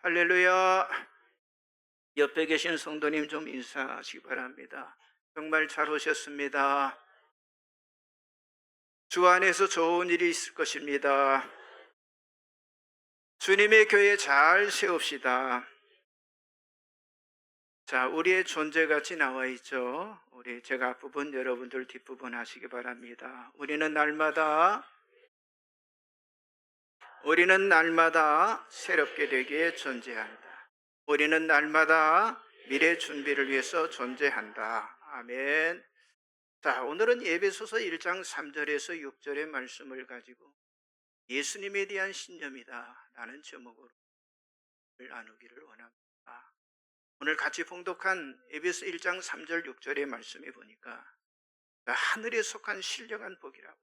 할렐루야. 옆에 계신 성도님 좀 인사하시기 바랍니다. 정말 잘 오셨습니다. 주 안에서 좋은 일이 있을 것입니다. 주님의 교회 잘 세웁시다. 자, 우리의 존재같이 나와 있죠. 제가 앞부분, 여러분들 뒷부분 하시기 바랍니다. 우리는 날마다 새롭게 되기에 존재한다. 우리는 날마다 미래 준비를 위해서 존재한다. 아멘. 자, 오늘은 에베소서 1장 3절에서 6절의 말씀을 가지고 예수님에 대한 신념이다 라는 제목으로 나누기를 원합니다. 오늘 같이 봉독한 에베소 1장 3절 6절의 말씀에 보니까 하늘에 속한 신령한 복이라고.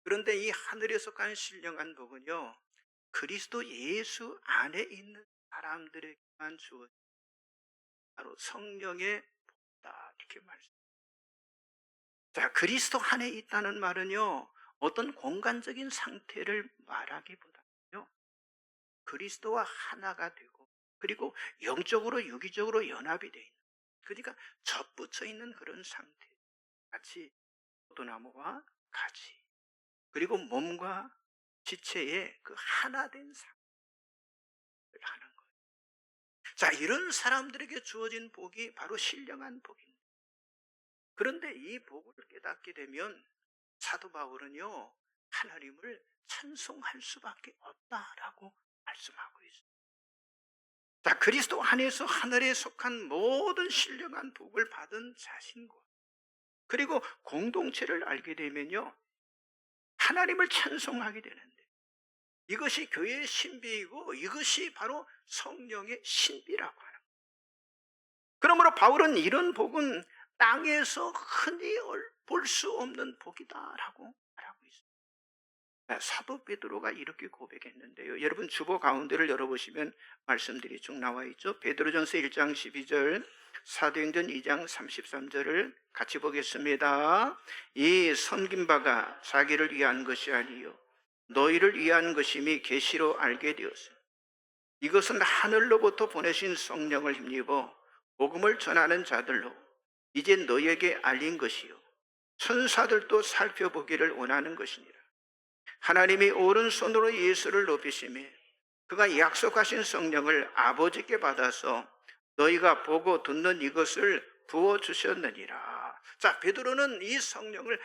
그런데 이 하늘에 속한 신령한 복은요, 그리스도 예수 안에 있는 사람들에게만 주어진 바로 성령의 복이다 이렇게 말씀. 자, 그리스도 안에 있다는 말은요, 어떤 공간적인 상태를 말하기보다는요, 그리스도와 하나가 되고, 그리고 영적으로 유기적으로 연합이 되어 있는, 그러니까 접붙여 있는 그런 상태. 같이 포도나무와 가지, 그리고 몸과 지체의 그 하나된 상태를 하는 거예요. 자, 이런 사람들에게 주어진 복이 바로 신령한 복입니다. 그런데 이 복을 깨닫게 되면 사도 바울은요, 하나님을 찬송할 수밖에 없다라고 말씀하고 있습니다. 자, 그리스도 안에서 하늘에 속한 모든 신령한 복을 받은 자신과 그리고 공동체를 알게 되면요, 하나님을 찬송하게 되는데, 이것이 교회의 신비이고 이것이 바로 성령의 신비라고 하는 거예요. 그러므로 바울은 이런 복은 땅에서 흔히 볼 수 없는 복이다라고 말하고 있습니다. 사도 베드로가 이렇게 고백했는데요. 여러분 주보 가운데를 열어보시면 말씀들이 쭉 나와 있죠. 베드로전서 1장 12절, 사도행전 2장 33절을 같이 보겠습니다. 이 섬긴 바가 자기를 위한 것이 아니요 너희를 위한 것임이 계시로 알게 되었으니 이것은 하늘로부터 보내신 성령을 힘입어 복음을 전하는 자들로 이제 너희에게 알린 것이요 천사들도 살펴보기를 원하는 것이니라. 하나님이 오른손으로 예수를 높이시며 그가 약속하신 성령을 아버지께 받아서 너희가 보고 듣는 이것을 부어주셨느니라. 자, 베드로는 이 성령을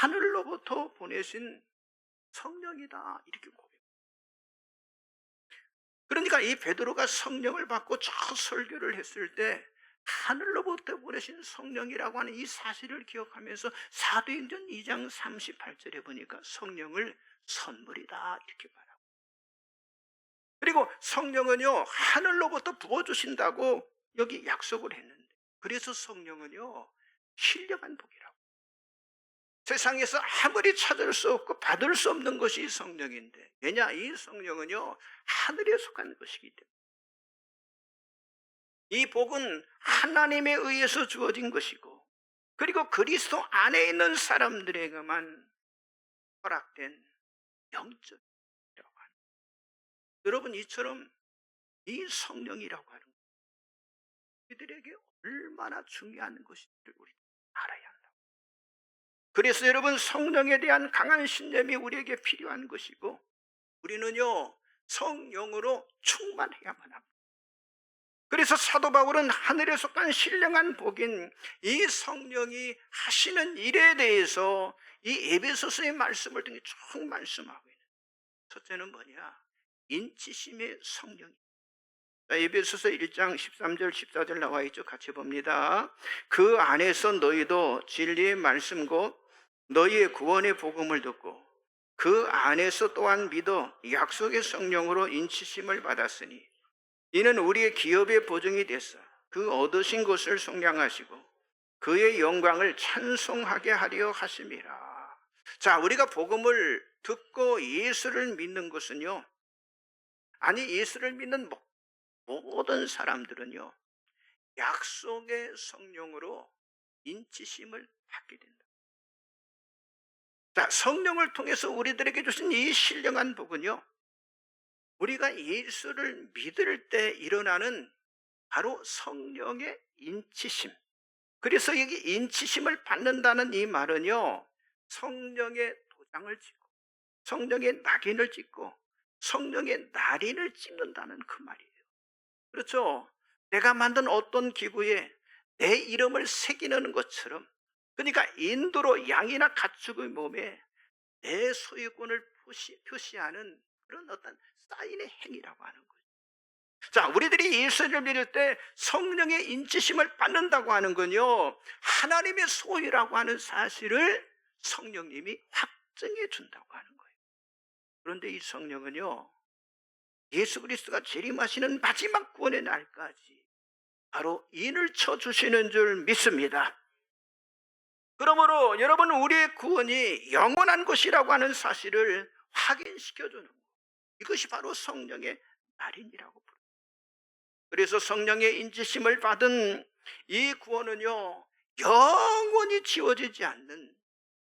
하늘로부터 보내신 성령이다 이렇게 고백합니다. 그러니까 이 베드로가 성령을 받고 첫 설교를 했을 때 하늘로부터 보내신 성령이라고 하는 이 사실을 기억하면서 사도행전 2장 38절에 보니까 성령을 선물이다 이렇게 말하고, 그리고 성령은요 하늘로부터 부어주신다고 여기 약속을 했는데, 그래서 성령은요 신령한 복이라고. 세상에서 아무리 찾을 수 없고 받을 수 없는 것이 성령인데, 왜냐, 이 성령은요 하늘에 속한 것이기 때문에 이 복은 하나님에 의해서 주어진 것이고, 그리고 그리스도 안에 있는 사람들에게만 허락된 영적이라고 하는, 여러분 이처럼 이 성령이라고 하는 그들에게 얼마나 중요한 것인지를 우리 알아야 한다. 그래서 여러분 성령에 대한 강한 신념이 우리에게 필요한 것이고, 우리는요 성령으로 충만해야만 합니다. 그래서 사도 바울은 하늘에 속한 신령한 복인 이 성령이 하시는 일에 대해서 이 에베소서의 말씀을 통해 쭉 말씀하고 있는, 첫째는 뭐냐, 인치심의 성령이. 에베소서 1장 13절 14절 나와 있죠. 같이 봅니다. 그 안에서 너희도 진리의 말씀 곧 너희의 구원의 복음을 듣고 그 안에서 또한 믿어 약속의 성령으로 인치심을 받았으니 이는 우리의 기업의 보증이 됐어 그 얻으신 것을 속량하시고 그의 영광을 찬송하게 하려 하심이라. 자, 우리가 복음을 듣고 예수를 믿는 것은요, 아니 예수를 믿는 모든 사람들은요 약속의 성령으로 인치심을 받게 된다. 자, 성령을 통해서 우리들에게 주신 이 신령한 복은요 우리가 예수를 믿을 때 일어나는 바로 성령의 인치심. 그래서 여기 인치심을 받는다는 이 말은요, 성령의 도장을 찍고 성령의 낙인을 찍고 성령의 날인을 찍는다는 그 말이에요. 그렇죠? 내가 만든 어떤 기구에 내 이름을 새기는 것처럼, 그러니까 인도로 양이나 가축의 몸에 내 소유권을 표시하는 그런 어떤 사인의 행위라고 하는 거예요. 자, 우리들이 예수를 믿을 때 성령의 인치심을 받는다고 하는 건요, 하나님의 소유라고 하는 사실을 성령님이 확증해 준다고 하는 거예요. 그런데 이 성령은요, 예수 그리스도가 재림하시는 마지막 구원의 날까지 바로 인을 쳐주시는 줄 믿습니다. 그러므로 여러분, 우리의 구원이 영원한 것이라고 하는 사실을 확인시켜주는 것, 이것이 바로 성령의 날인이라고 부릅니다. 그래서 성령의 인지심을 받은 이 구원은요, 영원히 지워지지 않는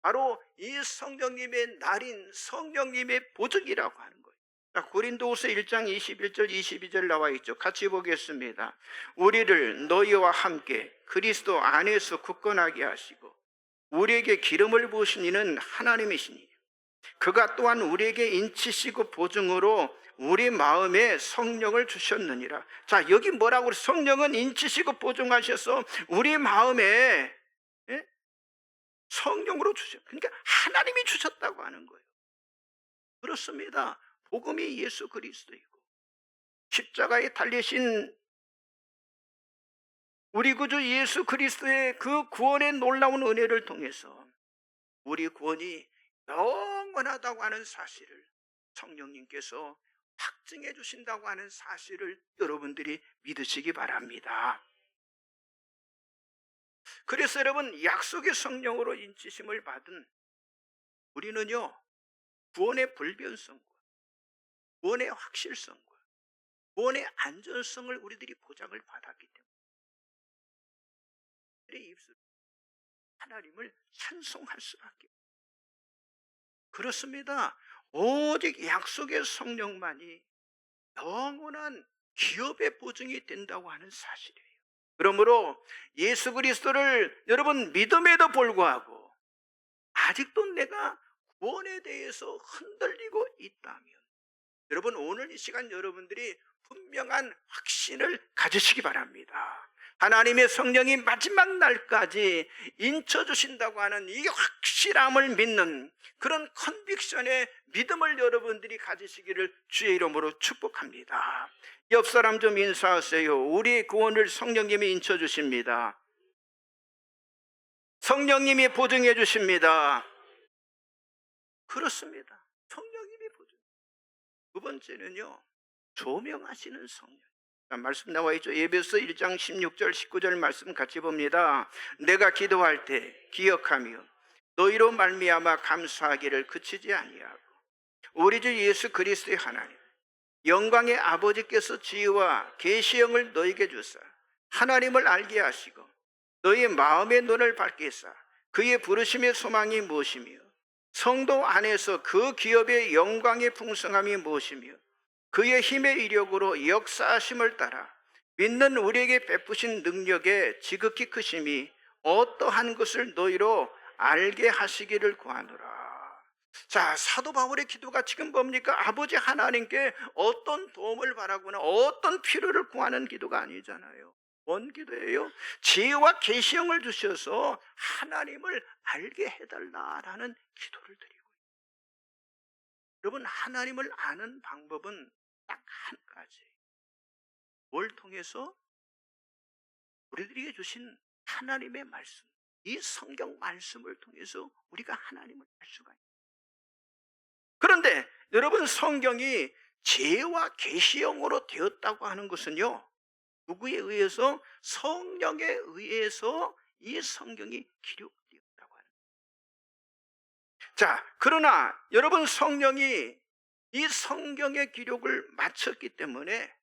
바로 이 성령님의 날인, 성령님의 보증이라고 하는 거예요. 고린도후서 1장 21절 22절 나와 있죠. 같이 보겠습니다. 우리를 너희와 함께 그리스도 안에서 굳건하게 하시고 우리에게 기름을 부으신 이는 하나님이시니 그가 또한 우리에게 인치시고 보증으로 우리 마음에 성령을 주셨느니라. 자, 여기 뭐라고 그래? 성령은 인치시고 보증하셔서 우리 마음에 성령으로 주셨. 그러니까 하나님이 주셨다고 하는 거예요. 그렇습니다. 복음이 예수 그리스도이고 십자가에 달리신 우리 구주 예수 그리스도의 그 구원의 놀라운 은혜를 통해서 우리 구원이 영원하다고 하는 사실을 성령님께서 확증해 주신다고 하는 사실을 여러분들이 믿으시기 바랍니다. 그래서 여러분, 약속의 성령으로 인치심을 받은 우리는요, 구원의 불변성과 구원의 확실성과 구원의 안전성을 우리들이 보장을 받았기 때문에 우리의 입술로 하나님을 찬송할 수밖에 없습니다. 그렇습니다. 오직 약속의 성령만이 영원한 기업의 보증이 된다고 하는 사실이에요. 그러므로 예수 그리스도를 여러분 믿음에도 불구하고 아직도 내가 구원에 대해서 흔들리고 있다면 여러분, 오늘 이 시간 여러분들이 분명한 확신을 가지시기 바랍니다. 하나님의 성령이 마지막 날까지 인쳐주신다고 하는 이 확실함을 믿는 그런 컨빅션의 믿음을 여러분들이 가지시기를 주의 이름으로 축복합니다. 옆 사람 좀 인사하세요. 우리의 구원을 성령님이 인쳐주십니다. 성령님이 보증해 주십니다. 그렇습니다. 성령님이 보증. 두 번째는요, 조명하시는 성령. 말씀 나와 있죠. 에베소 1장 16절 19절 말씀 같이 봅니다. 내가 기도할 때 기억하며 너희로 말미암아 감사하기를 그치지 아니하고 우리 주 예수 그리스도의 하나님 영광의 아버지께서 지혜와 계시형을 너희에게 주사 하나님을 알게 하시고 너희 마음의 눈을 밝게 하사 그의 부르심의 소망이 무엇이며 성도 안에서 그 기업의 영광의 풍성함이 무엇이며 그의 힘의 이력으로 역사하심을 따라 믿는 우리에게 베푸신 능력의 지극히 크심이 어떠한 것을 너희로 알게 하시기를 구하노라. 자, 사도 바울의 기도가 지금 뭡니까? 아버지 하나님께 어떤 도움을 바라거나 어떤 필요를 구하는 기도가 아니잖아요. 뭔 기도예요? 지혜와 계시형을 주셔서 하나님을 알게 해달라라는 기도를 드리고 있어요. 여러분, 하나님을 아는 방법은 딱 한 가지. 뭘 통해서? 우리들에게 주신 하나님의 말씀, 이 성경 말씀을 통해서 우리가 하나님을 알 수가 있어요. 그런데 여러분, 성경이 지혜와 계시형으로 되었다고 하는 것은요, 누구에 의해서? 성령에 의해서 이 성경이 기록되었다고 하는 거예요. 자, 그러나 여러분, 성령이 이 성경의 기록을 마쳤기 때문에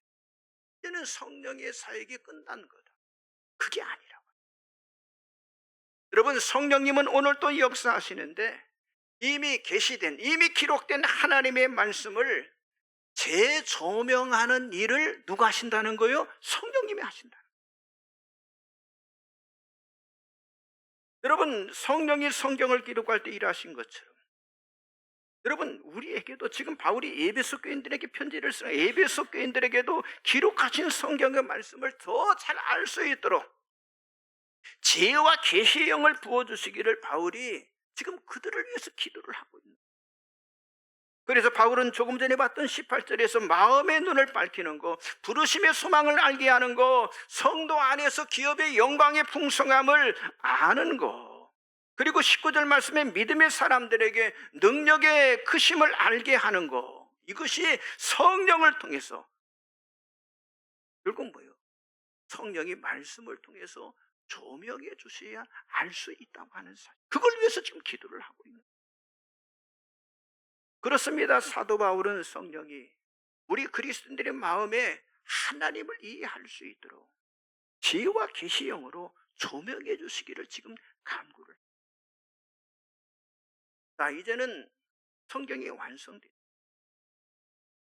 이제는 성령의 사역이 끝난 거다. 그게 아니라고. 여러분, 성령님은 오늘 또 역사하시는데 이미 계시된, 이미 기록된 하나님의 말씀을 재조명하는 일을 누가 하신다는 거요? 성령님이 하신다. 여러분, 성령이 성경을 기록할 때 일하신 것처럼 여러분, 우리에게도 지금 바울이 에베소 교인들에게 편지를 쓰는 에베소 교인들에게도 기록하신 성경의 말씀을 더 잘 알 수 있도록 지혜와 계시의 영을 부어주시기를 바울이 지금 그들을 위해서 기도를 하고 있는 거예요. 그래서 바울은 조금 전에 봤던 18절에서 마음의 눈을 밝히는 거, 부르심의 소망을 알게 하는 거, 성도 안에서 기업의 영광의 풍성함을 아는 거, 그리고 19절 말씀에 믿음의 사람들에게 능력의 크심을 알게 하는 거, 이것이 성령을 통해서 결국 뭐예요? 성령이 말씀을 통해서 조명해 주셔야 알 수 있다고 하는 사실, 그걸 위해서 지금 기도를 하고 있는 거예요. 그렇습니다. 사도 바울은 성령이 우리 그리스도인들의 마음에 하나님을 이해할 수 있도록 지혜와 계시 영으로 조명해 주시기를 지금 간구를. 자, 이제는 성경이 완성돼.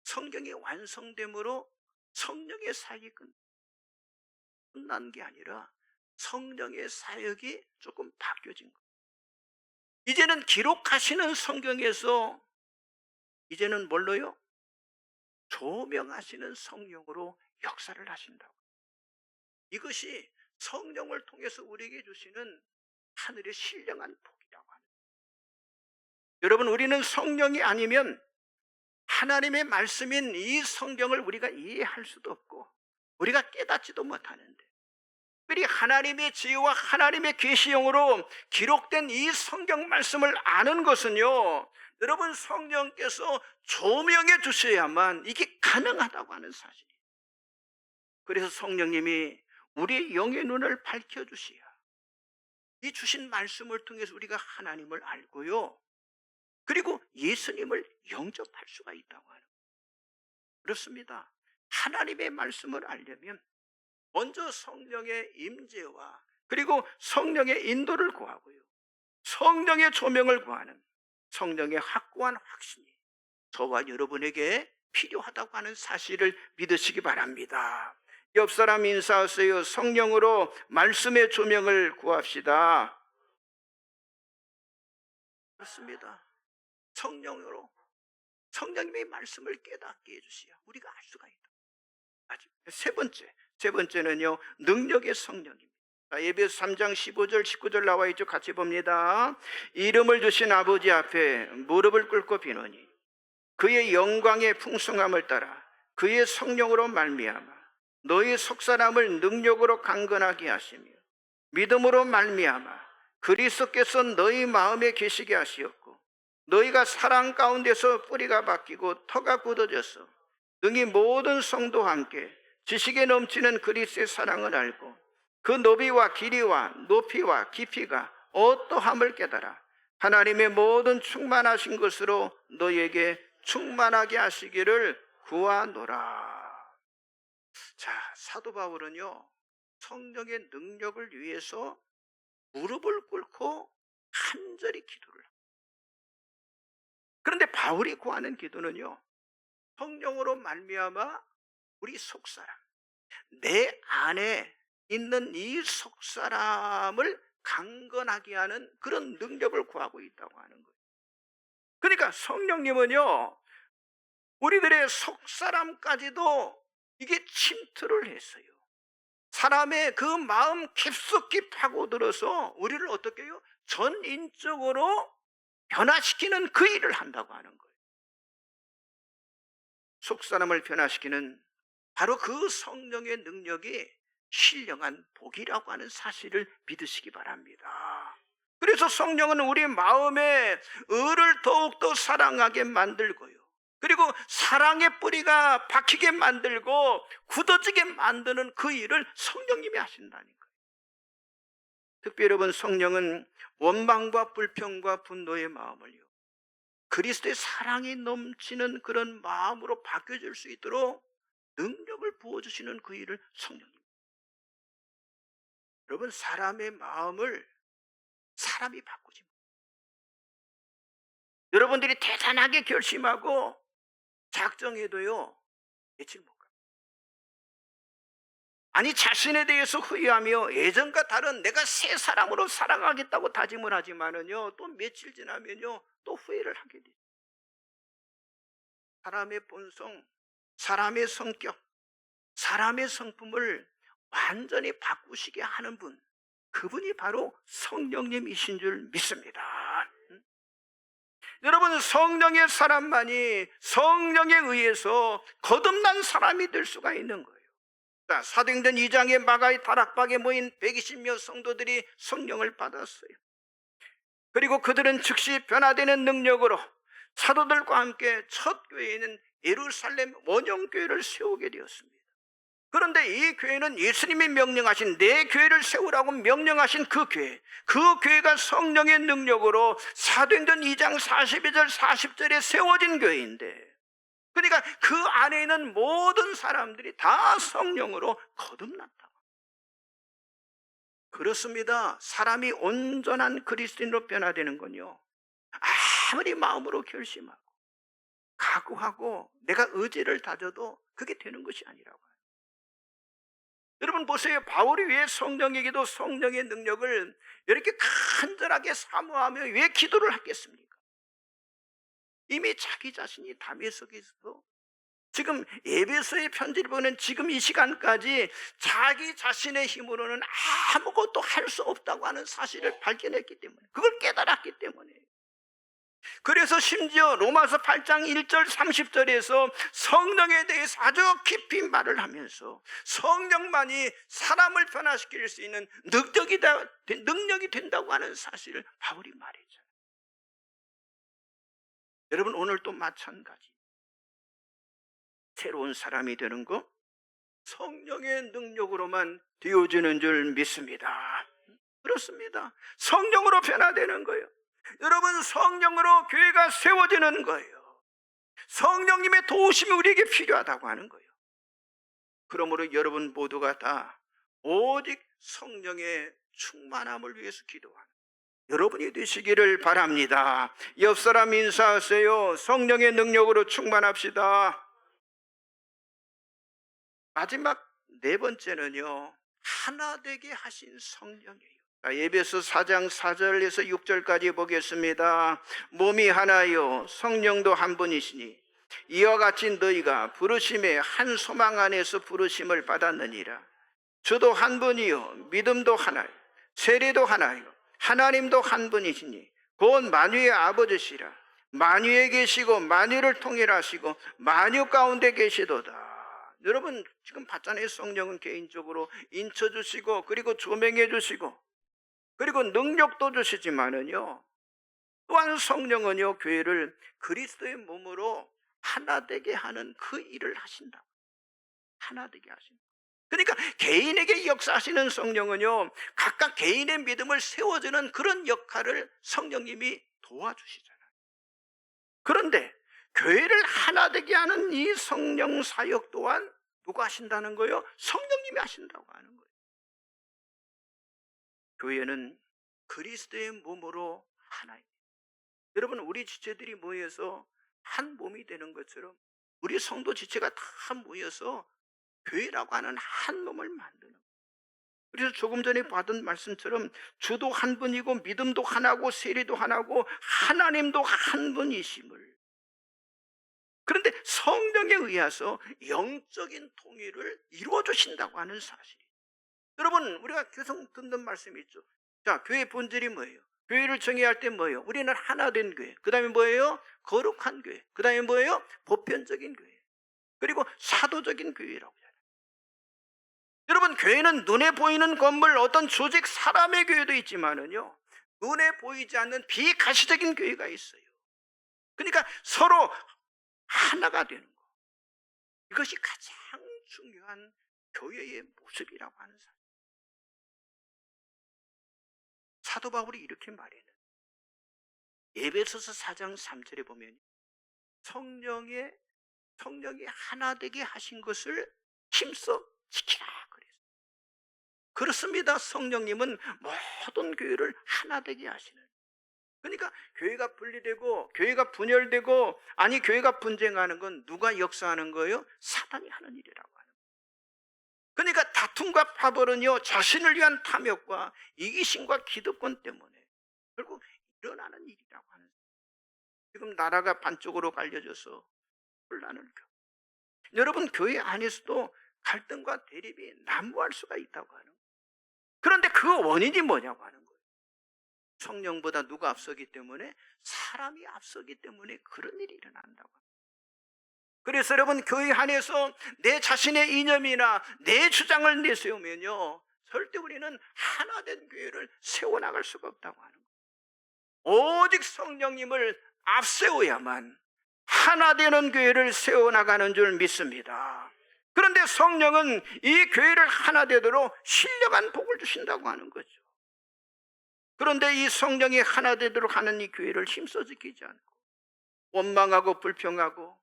성경이 완성됨으로 성령의 사역이 끝난 게 아니라 성령의 사역이 조금 바뀌어진 거예요. 이제는 기록하시는 성경에서 이제는 뭘로요? 조명하시는 성령으로 역사를 하신다고. 이것이 성령을 통해서 우리에게 주시는 하늘의 신령한 복이라고 하는 거예요. 여러분, 우리는 성령이 아니면 하나님의 말씀인 이 성경을 우리가 이해할 수도 없고 우리가 깨닫지도 못하는데, 특별히 하나님의 지혜와 하나님의 계시형으로 기록된 이 성경 말씀을 아는 것은요, 여러분, 성령께서 조명해 주셔야만 이게 가능하다고 하는 사실이에요. 그래서 성령님이 우리의 영의 눈을 밝혀주셔야 이 주신 말씀을 통해서 우리가 하나님을 알고요, 그리고 예수님을 영접할 수가 있다고 하는 거예요. 그렇습니다. 하나님의 말씀을 알려면 먼저 성령의 임재와 그리고 성령의 인도를 구하고요, 성령의 조명을 구하는 성령의 확고한 확신이 저와 여러분에게 필요하다고 하는 사실을 믿으시기 바랍니다. 옆 사람 인사하세요. 성령으로 말씀의 조명을 구합시다. 그렇습니다. 성령으로 성령님의 말씀을 깨닫게 해주시야 우리가 알 수가 있다. 세 번째는요, 능력의 성령입니다. 에베소 3장 15절 19절 나와 있죠. 같이 봅니다. 이름을 주신 아버지 앞에 무릎을 꿇고 비노니 그의 영광의 풍성함을 따라 그의 성령으로 말미암아 너희 속사람을 능력으로 강건하게 하시며 믿음으로 말미암아 그리스도께서 너희 마음에 계시게 하시었고 너희가 사랑 가운데서 뿌리가 바뀌고 터가 굳어져서 능히 모든 성도와 함께 지식에 넘치는 그리스도의 사랑을 알고 그 너비와 길이와 높이와 깊이가 어떠함을 깨달아 하나님의 모든 충만하신 것으로 너희에게 충만하게 하시기를 구하노라. 자, 사도 바울은요, 성령의 능력을 위해서 무릎을 꿇고 간절히 기도를 합니다. 그런데 바울이 구하는 기도는요, 성령으로 말미암아 우리 속사람, 내 안에 있는 이 속사람을 강건하게 하는 그런 능력을 구하고 있다고 하는 거예요. 그러니까 성령님은요, 우리들의 속사람까지도 이게 침투를 했어요. 사람의 그 마음 깊숙이 파고들어서 우리를 어떻게 해요? 전인적으로 변화시키는 그 일을 한다고 하는 거예요. 속사람을 변화시키는 바로 그 성령의 능력이 신령한 복이라고 하는 사실을 믿으시기 바랍니다. 그래서 성령은 우리 마음에 의를 더욱더 사랑하게 만들고요, 그리고 사랑의 뿌리가 박히게 만들고 굳어지게 만드는 그 일을 성령님이 하신다는 거예요. 특별히 여러분, 성령은 원망과 불평과 분노의 마음을요, 그리스도의 사랑이 넘치는 그런 마음으로 바뀌어질 수 있도록 능력을 부어주시는 그 일을 성령님. 여러분, 사람의 마음을 사람이 바꾸지. 여러분들이 대단하게 결심하고 작정해도요, 며칠 못 가. 아니, 자신에 대해서 후회하며 예전과 다른 내가 새 사람으로 살아가겠다고 다짐을 하지만은요, 또 며칠 지나면요, 또 후회를 하게 돼요. 사람의 본성, 사람의 성격, 사람의 성품을 완전히 바꾸시게 하는 분, 그분이 바로 성령님이신 줄 믿습니다. 여러분, 성령의 사람만이 성령에 의해서 거듭난 사람이 될 수가 있는 거예요. 자, 사도행전 2장의 마가의 다락방에 모인 120여 성도들이 성령을 받았어요. 그리고 그들은 즉시 변화되는 능력으로 사도들과 함께 첫 교회인 예루살렘 원형교회를 세우게 되었습니다. 그런데 이 교회는 예수님이 명령하신, 내 교회를 세우라고 명령하신 그 교회가 성령의 능력으로 사도행전 2장 42절 40절에 세워진 교회인데, 그러니까 그 안에 있는 모든 사람들이 다 성령으로 거듭났다. 그렇습니다. 사람이 온전한 그리스도인으로 변화되는 건요, 아무리 마음으로 결심하고 각오하고 내가 의지를 다져도 그게 되는 것이 아니라고요. 여러분 보세요. 바울이 왜 성령에게도 성령의 능력을 이렇게 간절하게 사모하며 왜 기도를 했겠습니까? 이미 자기 자신이 담에 속에 있어서 지금 에베소의 편지를 보는 지금 이 시간까지 자기 자신의 힘으로는 아무것도 할 수 없다고 하는 사실을 발견했기 때문에, 그걸 깨달았기 때문에, 그래서 심지어 로마서 8장 1절 30절에서 성령에 대해서 아주 깊이 말을 하면서 성령만이 사람을 변화시킬 수 있는 능력이 된다고 하는 사실을 바울이 말했죠. 여러분, 오늘 또 마찬가지. 새로운 사람이 되는 거 성령의 능력으로만 되어지는 줄 믿습니다. 그렇습니다. 성령으로 변화되는 거예요. 여러분, 성령으로 교회가 세워지는 거예요. 성령님의 도우심이 우리에게 필요하다고 하는 거예요. 그러므로 여러분 모두가 다 오직 성령의 충만함을 위해서 기도하는 여러분이 되시기를 바랍니다. 옆 사람 인사하세요. 성령의 능력으로 충만합시다. 마지막 네 번째는요, 하나 되게 하신 성령이에요. 에베소 4장 4절에서 6절까지 보겠습니다. 몸이 하나요 성령도 한 분이시니 이와 같이 너희가 부르심의 한 소망 안에서 부르심을 받았느니라. 주도 한 분이요 믿음도 하나요 세례도 하나요 하나님도 한 분이시니 곧 만유의 아버지시라. 만유에 계시고 만유를 통일하시고 만유 가운데 계시도다. 여러분 지금 봤잖아요. 성령은 개인적으로 인쳐주시고 그리고 조명해 주시고 그리고 능력도 주시지만은요, 또한 성령은요 교회를 그리스도의 몸으로 하나 되게 하는 그 일을 하신다. 하나 되게 하신다. 그러니까 개인에게 역사하시는 성령은요 각각 개인의 믿음을 세워주는 그런 역할을 성령님이 도와주시잖아요. 그런데 교회를 하나 되게 하는 이 성령 사역 또한 누가 하신다는 거예요? 성령님이 하신다고 하는 거예요. 교회는 그리스도의 몸으로 하나입니다. 여러분 우리 지체들이 모여서 한 몸이 되는 것처럼 우리 성도 지체가 다 모여서 교회라고 하는 한 몸을 만드는 거예요. 그래서 조금 전에 받은 말씀처럼 주도 한 분이고 믿음도 하나고 세례도 하나고 하나님도 한 분이심을, 그런데 성령에 의해서 영적인 통일을 이루어 주신다고 하는 사실이, 여러분 우리가 계속 듣는 말씀이 있죠. 자, 교회의 본질이 뭐예요? 교회를 정의할 때 뭐예요? 우리는 하나 된 교회. 그 다음에 뭐예요? 거룩한 교회. 그 다음에 뭐예요? 보편적인 교회. 그리고 사도적인 교회라고 하잖아요. 여러분 교회는 눈에 보이는 건물, 어떤 조직, 사람의 교회도 있지만은요 눈에 보이지 않는 비가시적인 교회가 있어요. 그러니까 서로 하나가 되는 거, 이것이 가장 중요한 교회의 모습이라고 하는 사람. 사도 바울이 이렇게 말해요. 에베소서 4장 3절에 보면 성령이 하나 되게 하신 것을 힘써 지키라 그랬어요. 그렇습니다. 성령님은 모든 교회를 하나 되게 하시는, 그러니까 교회가 분리되고 교회가 분열되고 아니 교회가 분쟁하는 건 누가 역사하는 거예요? 사단이 하는 일이라고 하는 거예요. 그러니까 다툼과 파벌은요 자신을 위한 탐욕과 이기심과 기득권 때문에 결국 일어나는 일이라고 하는 거예요. 지금 나라가 반쪽으로 갈려져서 혼란을 겪고 여러분 교회 안에서도 갈등과 대립이 난무할 수가 있다고 하는 거예요. 그런데 그 원인이 뭐냐고 하는 거예요. 성령보다 누가 앞서기 때문에 사람이 앞서기 때문에 그런 일이 일어난다고. 그래서 여러분 교회 안에서 내 자신의 이념이나 내 주장을 내세우면요 절대 우리는 하나된 교회를 세워나갈 수가 없다고 하는 거예요. 오직 성령님을 앞세워야만 하나되는 교회를 세워나가는 줄 믿습니다. 그런데 성령은 이 교회를 하나되도록 신령한 복을 주신다고 하는 거죠. 그런데 이 성령이 하나되도록 하는 이 교회를 힘써 지키지 않고 원망하고 불평하고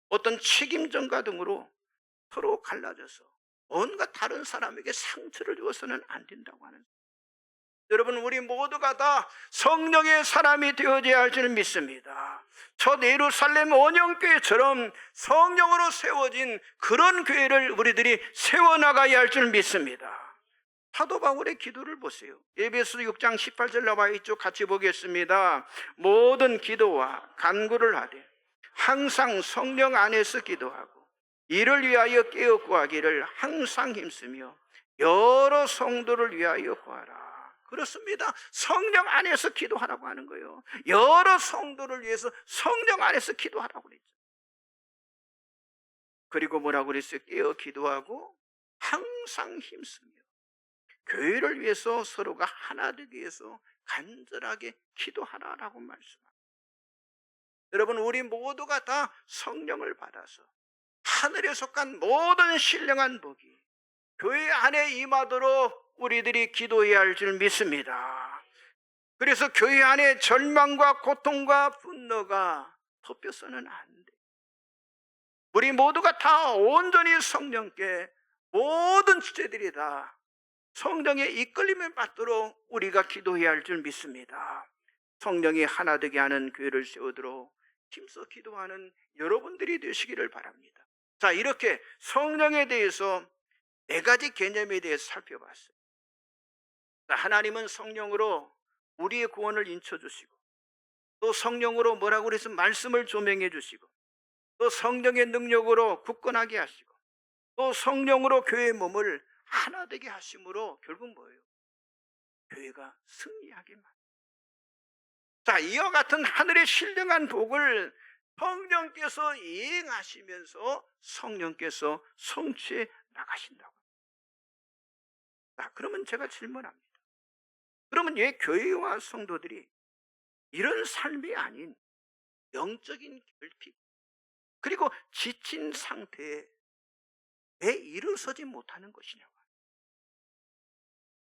어떤 책임전가 등으로 서로 갈라져서 온갖 다른 사람에게 상처를 주어서는 안 된다고 하는 거예요. 여러분 우리 모두가 다 성령의 사람이 되어져야 할 줄 믿습니다. 첫 예루살렘 원형교회처럼 성령으로 세워진 그런 교회를 우리들이 세워나가야 할 줄 믿습니다. 사도 바울의 기도를 보세요. 에베소 6장 18절 나와 있죠. 같이 보겠습니다. 모든 기도와 간구를 하되 항상 성령 안에서 기도하고 이를 위하여 깨어 구하기를 항상 힘쓰며 여러 성도를 위하여 구하라. 그렇습니다. 성령 안에서 기도하라고 하는 거예요. 여러 성도를 위해서 성령 안에서 기도하라고 그랬죠. 그리고 뭐라고 그랬어요? 깨어 기도하고 항상 힘쓰며 교회를 위해서 서로가 하나 되기 위해서 간절하게 기도하라라고 말씀합니다. 여러분 우리 모두가 다 성령을 받아서 하늘에 속한 모든 신령한 복이 교회 안에 임하도록 우리들이 기도해야 할 줄 믿습니다. 그래서 교회 안에 절망과 고통과 분노가 덮여서는 안 돼. 우리 모두가 다 온전히 성령께 모든 주제들이 다 성령의 이끌림을 받도록 우리가 기도해야 할 줄 믿습니다. 성령이 하나 되게 하는 교회를 세우도록 힘써 기도하는 여러분들이 되시기를 바랍니다. 자, 이렇게 성령에 대해서 4가지 개념에 대해서 살펴봤어요. 하나님은 성령으로 우리의 구원을 인쳐주시고 또 성령으로 뭐라고 그래서 말씀을 조명해 주시고 또 성령의 능력으로 굳건하게 하시고 또 성령으로 교회의 몸을 하나 되게 하심으로 결국 뭐예요? 교회가 승리하게 만듭니다. 자, 이와 같은 하늘의 신령한 복을 성령께서 이행하시면서 성령께서 성취해 나가신다고. 자, 그러면 제가 질문합니다. 그러면 왜 교회와 성도들이 이런 삶이 아닌 영적인 결핍 그리고 지친 상태에 왜 일어서지 못하는 것이냐고.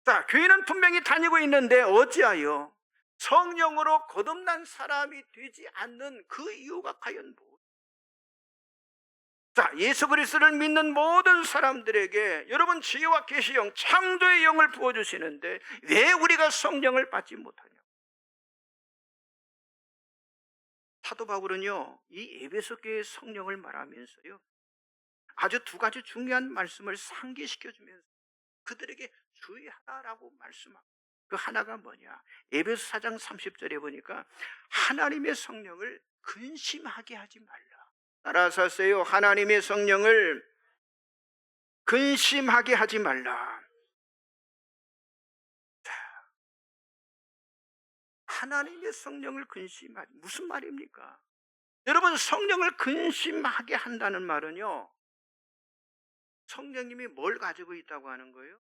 자, 교회는 분명히 다니고 있는데 어찌하여 성령으로 거듭난 사람이 되지 않는 그 이유가 과연 무엇? 자, 예수 그리스도를 믿는 모든 사람들에게 여러분 지혜와 계시영, 창조의 영을 부어주시는데 왜 우리가 성령을 받지 못하냐? 사도 바울은요, 이 에베소 교회의 성령을 말하면서요, 아주 2가지 중요한 말씀을 상기시켜주면서 그들에게 주의하라라고 말씀합니다. 그 하나가 뭐냐? 에베소 4장 30절에 보니까 하나님의 성령을 근심하게 하지 말라. 따라서 하세요. 하나님의 성령을 근심하게 하지 말라. 하나님의 성령을 근심하지, 무슨 말입니까? 여러분, 성령을 근심하게 한다는 말은요, 성령님이 뭘 가지고 있다고 하는 거예요?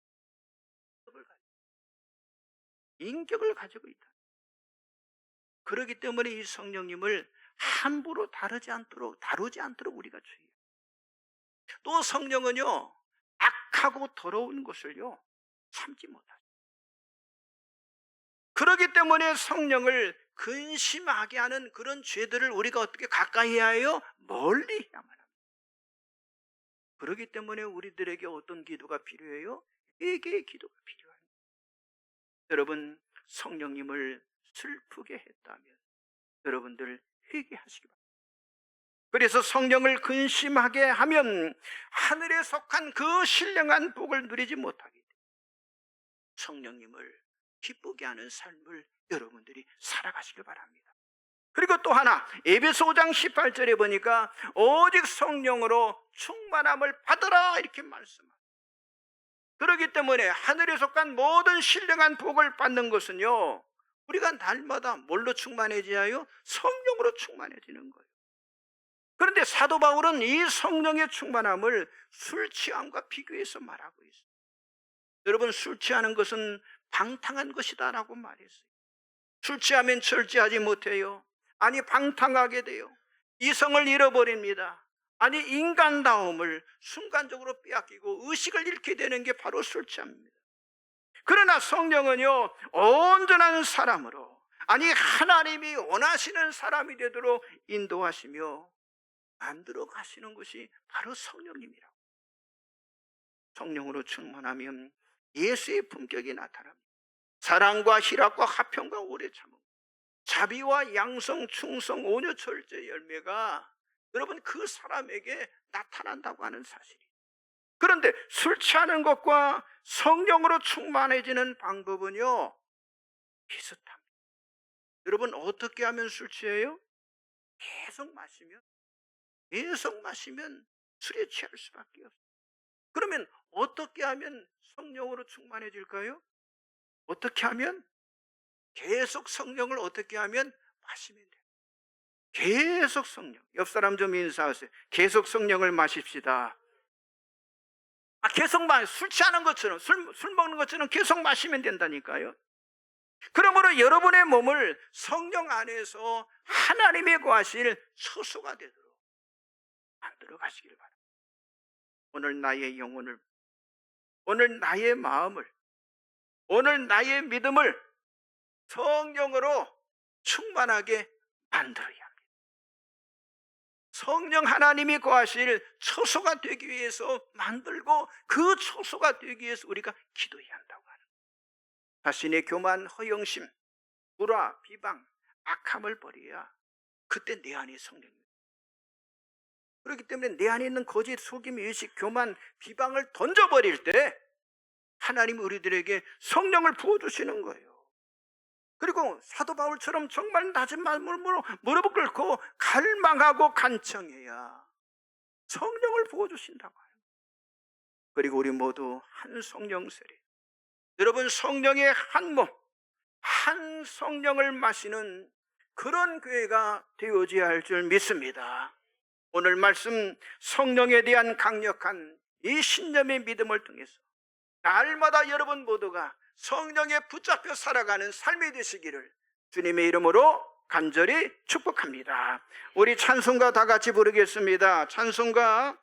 인격을 가지고 있다. 그렇기 때문에 이 성령님을 함부로 다루지 않도록 우리가 주의해요. 또 성령은요, 악하고 더러운 것을요, 참지 못하죠. 그렇기 때문에 성령을 근심하게 하는 그런 죄들을 우리가 어떻게 가까이 해야 해요? 멀리 해야만 합니다. 그렇기 때문에 우리들에게 어떤 기도가 필요해요? 회개의 기도가 필요합니다. 여러분, 성령님을 슬프게 했다면 여러분들 회개하시기 바랍니다. 그래서 성령을 근심하게 하면 하늘에 속한 그 신령한 복을 누리지 못하게 됩니다. 성령님을 기쁘게 하는 삶을 여러분들이 살아가시길 바랍니다. 그리고 또 하나, 에베소 5장 18절에 보니까 오직 성령으로 충만함을 받으라 이렇게 말씀합니다. 그렇기 때문에 하늘에 속한 모든 신령한 복을 받는 것은요, 우리가 날마다 뭘로 충만해져야 해요? 성령으로 충만해지는 거예요. 그런데 사도 바울은 이 성령의 충만함을 술 취함과 비교해서 말하고 있어요. 여러분, 술 취하는 것은 방탕한 것이다 라고 말했어요. 술 취하면 절제하지 못해요. 아니, 방탕하게 돼요. 이성을 잃어버립니다. 아니, 인간다움을 순간적으로 빼앗기고 의식을 잃게 되는 게 바로 술 취합니다. 그러나 성령은요, 온전한 사람으로, 아니 하나님이 원하시는 사람이 되도록 인도하시며 만들어 가시는 것이 바로 성령님이라고. 성령으로 충만하면 예수의 품격이 나타납니다. 사랑과 희락과 화평과 오래 참음, 자비와 양성, 충성, 온유, 절제 열매가 여러분 그 사람에게 나타난다고 하는 사실이에요. 그런데 술 취하는 것과 성령으로 충만해지는 방법은요, 비슷합니다. 여러분, 어떻게 하면 술 취해요? 계속 마시면 술에 취할 수밖에 없어요. 그러면 어떻게 하면 성령으로 충만해질까요? 어떻게 하면? 계속 성령을 어떻게 하면? 마시면 돼요. 계속 성령. 옆 사람 좀 인사하세요. 계속 성령을 마십시다. 계속 술 취하는 것처럼, 술 먹는 것처럼 계속 마시면 된다니까요. 그러므로 여러분의 몸을 성령 안에서 하나님의 거하실 처소가 되도록 만들어 가시길 바랍니다. 오늘 나의 영혼을, 오늘 나의 마음을, 오늘 나의 믿음을 성령으로 충만하게 만들어야 합니다. 성령 하나님이 거하실 처소가 되기 위해서 만들고 그 처소가 되기 위해서 우리가 기도해야 한다고 하는 거예요. 자신의 교만, 허영심, 불화, 비방, 악함을 버려야 그때 내 안에 성령입니다. 그렇기 때문에 내 안에 있는 거짓, 속임, 의식, 교만, 비방을 던져버릴 때 하나님이 우리들에게 성령을 부어주시는 거예요. 그리고 사도 바울처럼 정말 낮은 마음으로 무릎을 꿇고 갈망하고 간청해야 성령을 부어주신다고 해요. 그리고 우리 모두 한 성령 세례, 여러분 성령의 한 몸, 한 성령을 마시는 그런 교회가 되어져야 할 줄 믿습니다. 오늘 말씀 성령에 대한 강력한 이 신념의 믿음을 통해서 날마다 여러분 모두가 성령에 붙잡혀 살아가는 삶이 되시기를 주님의 이름으로 간절히 축복합니다. 우리 찬송가 다 같이 부르겠습니다. 찬송가